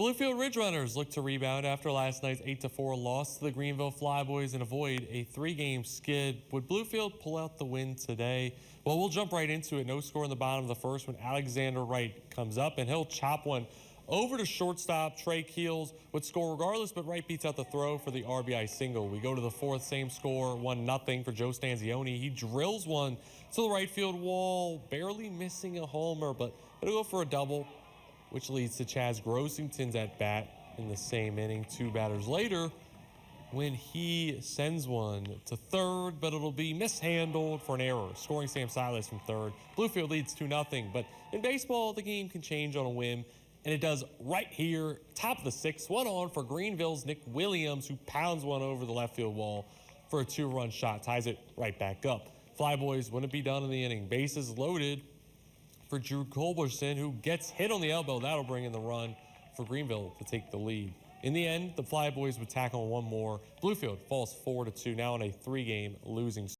Bluefield Ridge Runners look to rebound after last night's 8-4 loss to the Greenville Flyboys and avoid a 3-game skid. Would Bluefield pull out the win today? Well, we'll jump right into it. No score in the bottom of the first when Alexander Wright comes up, and he'll chop one over to shortstop. Trey Keels would score regardless, but Wright beats out the throw for the RBI single. We go to the fourth, same score, 1-0 for Joe Stanzioni. He drills one to the right field wall, barely missing a homer, but it'll go for a double, which leads to Chaz Grossington's at bat in the same inning 2 batters later when he sends one to third, but it'll be mishandled for an error, scoring Sam Silas from third. Bluefield leads 2-0, but in baseball, the game can change on a whim, and it does right here. Top of the sixth, one on for Greenville's Nick Williams, who pounds one over the left field wall for a 2-run shot, ties it right back up. Flyboys wouldn't be done in the inning. Bases loaded for Drew Culberson, who gets hit on the elbow. That'll bring in the run for Greenville to take the lead. In the end, the Flyboys would tackle one more. Bluefield falls 4-2, now in a 3-game losing streak.